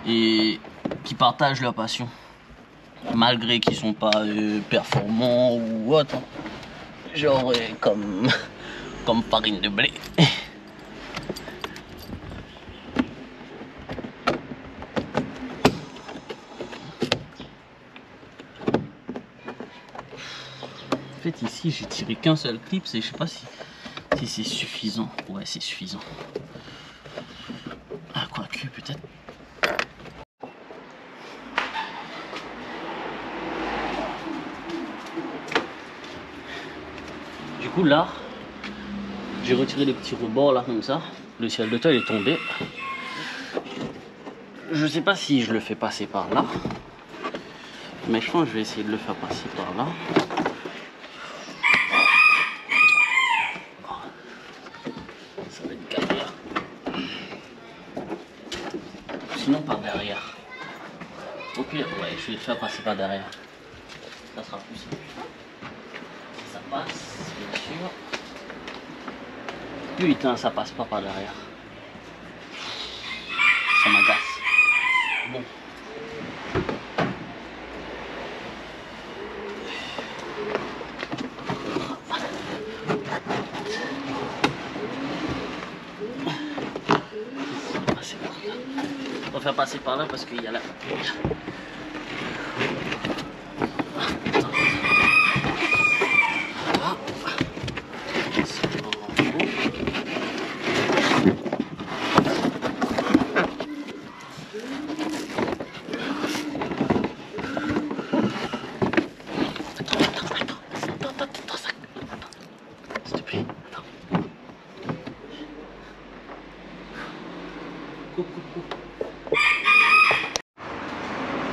et qui partagent leur passion. Malgré qu'ils sont pas performants ou autre. Genre comme farine de blé. En fait ici j'ai tiré qu'un seul clip, et je sais pas si c'est suffisant. Ouais, c'est suffisant. Ah, quoique peut-être. Du coup là, j'ai retiré les petits rebords là comme ça. Le ciel de toile est tombé. Je sais pas si je le fais passer par là, mais je pense que je vais essayer de le faire passer par là. Ça va être galère. Sinon par derrière. Au pire, ouais, je vais le faire passer par derrière. Ça sera plus simple. Ça passe, bien sûr. Putain, ça passe pas par derrière. Ça m'agace. Bon. On va faire passer par là parce qu'il y a la...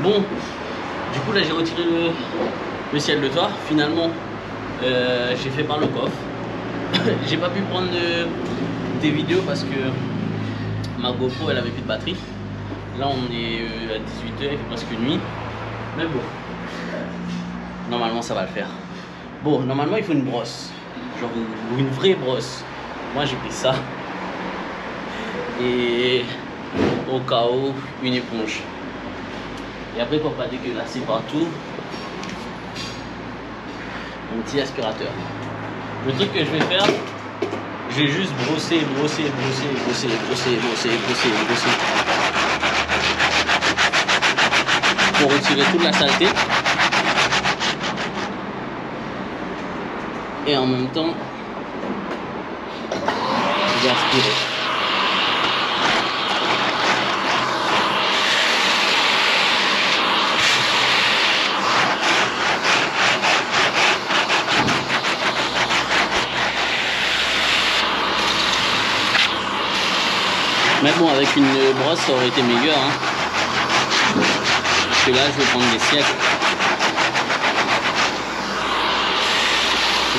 Bon, du coup là j'ai retiré le ciel de toit. Finalement j'ai fait par le coffre. J'ai pas pu prendre des vidéos parce que ma GoPro elle avait plus de batterie. Là on est à 18 h, il fait presque nuit. Mais bon, normalement ça va le faire. Bon, normalement il faut une brosse, genre une vraie brosse. Moi j'ai pris ça. Et au cas où, une éponge. Et après pour pas dégueulasser partout, un petit aspirateur. Le truc que je vais faire, je vais juste brosser pour retirer toute la saleté. Et en même temps, je vais aspirer. Mais bon, avec une brosse, ça aurait été meilleur, hein. Parce que là, je vais prendre des siècles.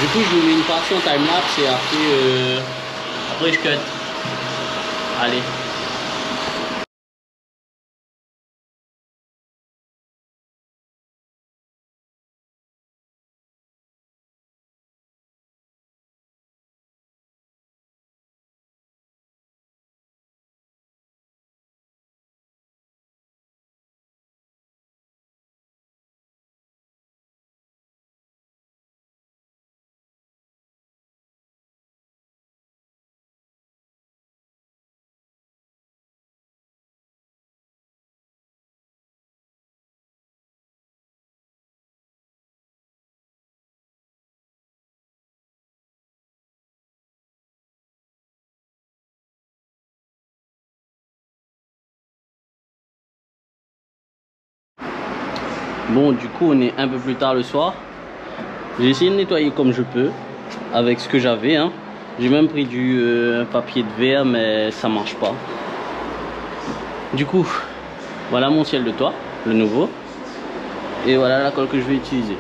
Du coup, je vous mets une partie en time-lapse et après je cut. Allez. Bon, du coup, on est un peu plus tard le soir. J'ai essayé de nettoyer comme je peux, avec ce que j'avais. Hein. J'ai même pris du papier de verre, mais ça marche pas. Du coup, voilà mon ciel de toit, le nouveau. Et voilà la colle que je vais utiliser.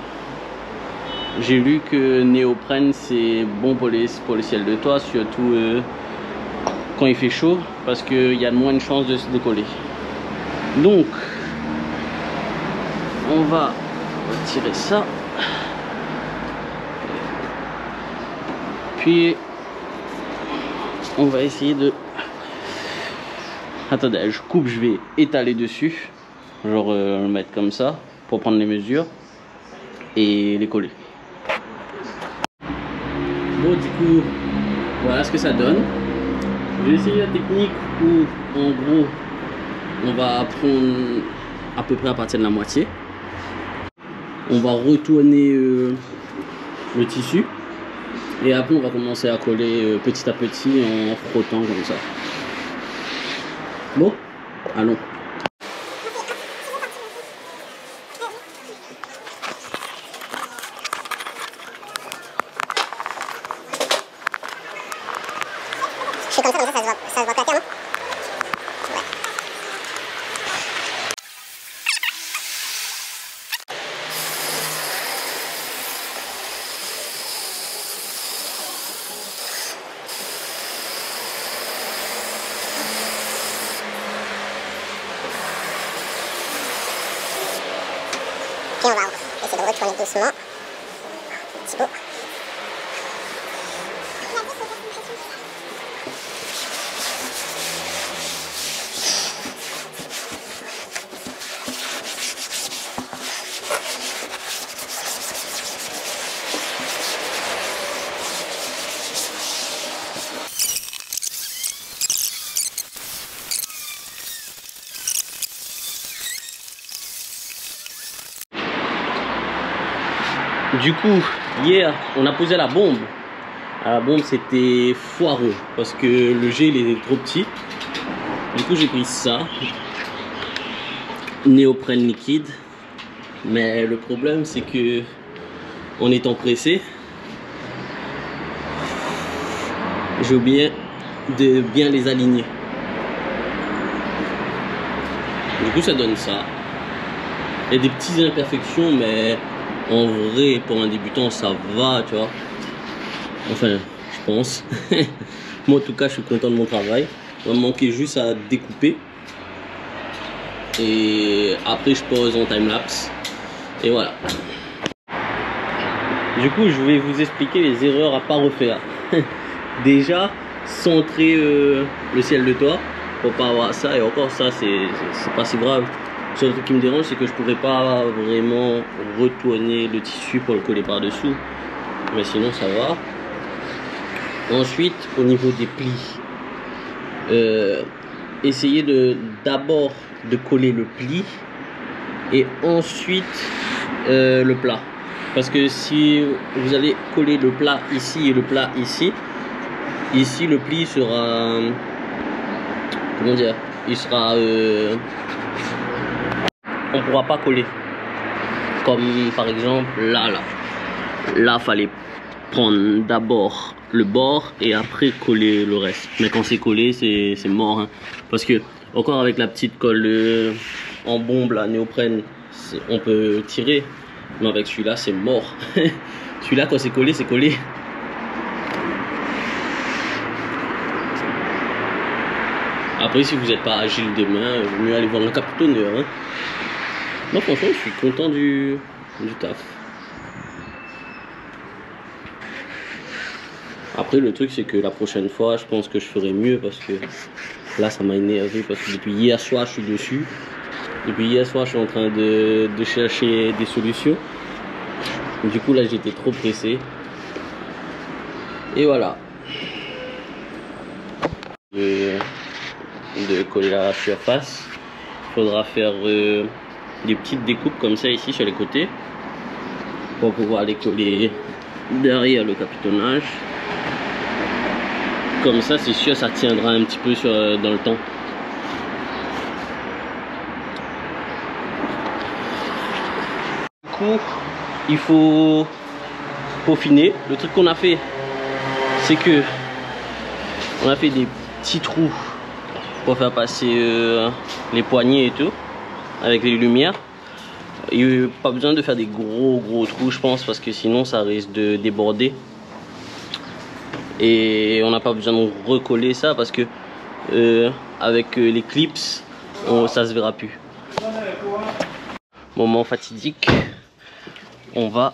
J'ai lu que néoprène c'est bon pour les ciels de toit, surtout quand il fait chaud, parce qu'il y a moins de chances de se décoller. Donc, on va retirer ça. Puis, on va essayer de... Attendez, je coupe, je vais étaler dessus. Genre le mettre comme ça, pour prendre les mesures et les coller. Bon, du coup, voilà ce que ça donne. J'ai essayé la technique où, en gros, on va prendre à peu près à partir de la moitié. On va retourner le tissu. Et après, on va commencer à coller petit à petit en frottant comme ça. Bon, allons. Je fais comme ça se voit claquer, non? Puis on va essayer de retourner doucement. Un petit peu. Du coup, hier, on a posé la bombe. La bombe, c'était foireux parce que le gel il était trop petit. Du coup, j'ai pris ça, néoprène liquide. Mais le problème, c'est que en étant pressé, j'ai oublié de bien les aligner. Du coup, ça donne ça. Il y a des petites imperfections, mais en vrai, pour un débutant, ça va, tu vois. Enfin, je pense. Moi, en tout cas, je suis content de mon travail. Il va me manquer juste à découper. Et après, je pose en time-lapse. Et voilà. Du coup, je vais vous expliquer les erreurs à pas refaire. Déjà, centrer le ciel de toit pour pas avoir ça. Et encore, ça, c'est pas si grave. Le seul truc qui me dérange, c'est que je pourrais pas vraiment retourner le tissu pour le coller par-dessous. Mais sinon, ça va. Ensuite, au niveau des plis, essayez d'abord de coller le pli et ensuite le plat. Parce que si vous allez coller le plat ici et le plat ici, le pli sera... Comment dire? Il sera... on pourra pas coller. Comme par exemple là. Là, fallait prendre d'abord le bord et après coller le reste. Mais quand c'est collé, c'est mort. Hein. Parce que, encore avec la petite colle en bombe, la néoprène, on peut tirer. Mais avec celui-là, c'est mort. Celui-là, quand c'est collé, c'est collé. Après, si vous n'êtes pas agile des mains, il vaut mieux aller voir un capitonneur. Hein. Moi, franchement, je suis content du taf. Après, le truc, c'est que la prochaine fois, je pense que je ferai mieux parce que là, ça m'a énervé. Parce que depuis hier soir, je suis dessus. Depuis hier soir, je suis en train de chercher des solutions. Du coup, là, j'étais trop pressé. Et voilà. De coller la surface. Il faudra faire des petites découpes comme ça ici sur les côtés. Pour pouvoir les coller derrière le capitonnage. Comme ça, c'est sûr, ça tiendra un petit peu dans le temps. Du coup, il faut peaufiner. Le truc qu'on a fait, c'est que on a fait des petits trous pour faire passer les poignées et tout, avec les lumières. Il n'y a pas besoin de faire des gros trous, je pense, parce que sinon ça risque de déborder. Et on n'a pas besoin de recoller ça parce que avec les clips, ça se verra plus. Moment fatidique, on va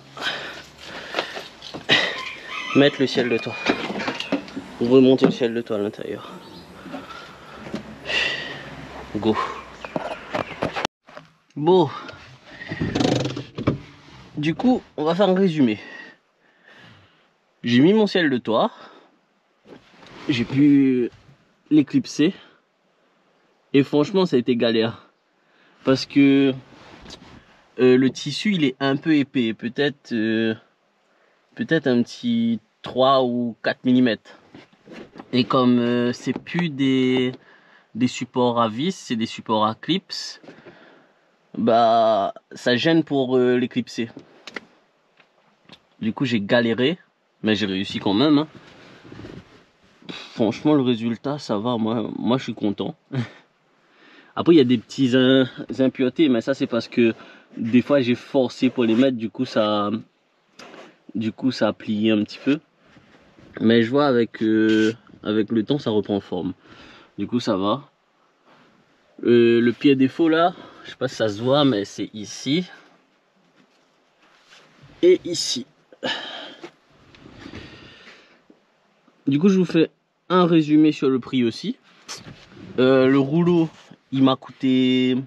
mettre le ciel de toit, remonter le ciel de toit à l'intérieur. Go. Bon, du coup, on va faire un résumé. J'ai mis mon ciel de toit. J'ai pu l'éclipser et franchement ça a été galère parce que le tissu il est un peu épais, peut-être un petit 3 ou 4 mm, et comme c'est plus des supports à vis, c'est des supports à clips, bah ça gêne pour l'éclipser. Du coup j'ai galéré mais j'ai réussi quand même, hein. Franchement, le résultat, ça va. Moi je suis content. Après, il y a des petits impuretés, mais ça, c'est parce que des fois, j'ai forcé pour les mettre. Du coup, ça a plié un petit peu. Mais je vois avec le temps, ça reprend forme. Du coup, ça va. Le pied défaut, là, je sais pas si ça se voit, mais c'est ici. Et ici. Du coup, je vous fais un résumé sur le prix aussi. Le rouleau, il m'a coûté,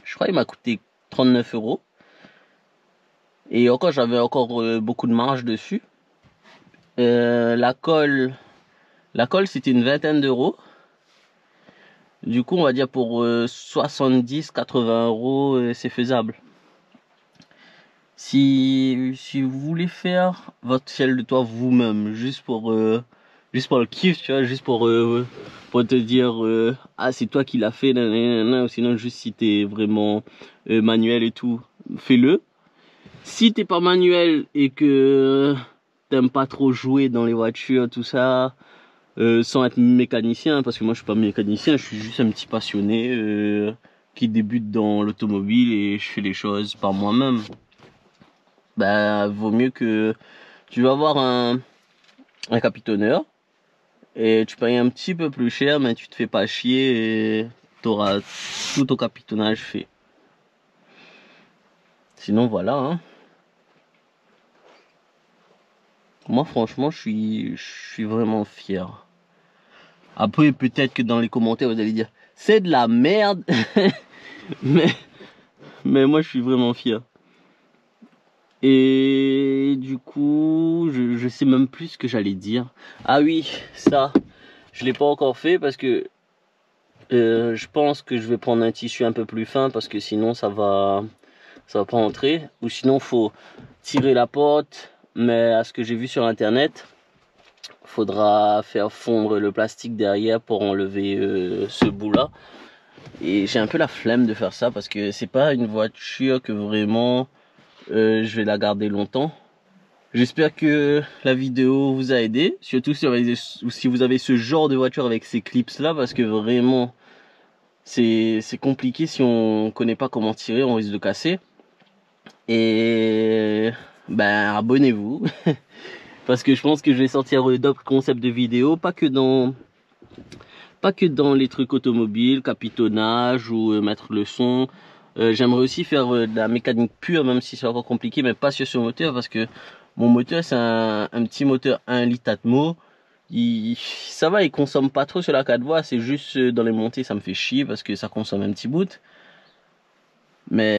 je crois, il m'a coûté 39 €. Et encore, j'avais encore beaucoup de marge dessus. La colle, c'était une vingtaine d'euros. Du coup, on va dire pour 70-80 €, c'est faisable. Si vous voulez faire votre ciel de toit vous-même, juste pour le kiff, tu vois, juste pour te dire ah c'est toi qui l'as fait, nanana, ou sinon juste si t'es vraiment manuel et tout, fais-le. Si t'es pas manuel et que t'aimes pas trop jouer dans les voitures, tout ça, sans être mécanicien, parce que moi je suis pas mécanicien, je suis juste un petit passionné qui débute dans l'automobile et je fais les choses par moi-même. Bah vaut mieux que tu vas avoir un capitonneur et tu payes un petit peu plus cher, mais tu te fais pas chier et t'auras tout ton capitonnage fait. Sinon voilà, hein. Moi franchement je suis vraiment fier. Après peut-être que dans les commentaires vous allez dire c'est de la merde. mais moi je suis vraiment fier. Et du coup je sais même plus ce que j'allais dire. Ah oui, ça je l'ai pas encore fait parce que je pense que je vais prendre un tissu un peu plus fin parce que sinon ça va pas entrer, ou sinon faut tirer la porte, mais à ce que j'ai vu sur internet faudra faire fondre le plastique derrière pour enlever ce bout là, et j'ai un peu la flemme de faire ça parce que c'est pas une voiture que vraiment je vais la garder longtemps. J'espère que la vidéo vous a aidé, surtout si vous avez ce genre de voiture avec ces clips là, parce que vraiment c'est compliqué. Si on connaît pas comment tirer, on risque de casser. Et ben abonnez-vous. Parce que je pense que je vais sortir d'autres concepts de vidéos, pas que dans les trucs automobiles, capitonnage ou mettre le son. J'aimerais aussi faire de la mécanique pure, même si c'est encore compliqué, mais pas sur ce moteur, parce que mon moteur c'est un petit moteur 1 litre Atmo. Ça va, il consomme pas trop sur la 4 voies, c'est juste dans les montées ça me fait chier parce que ça consomme un petit bout. Mais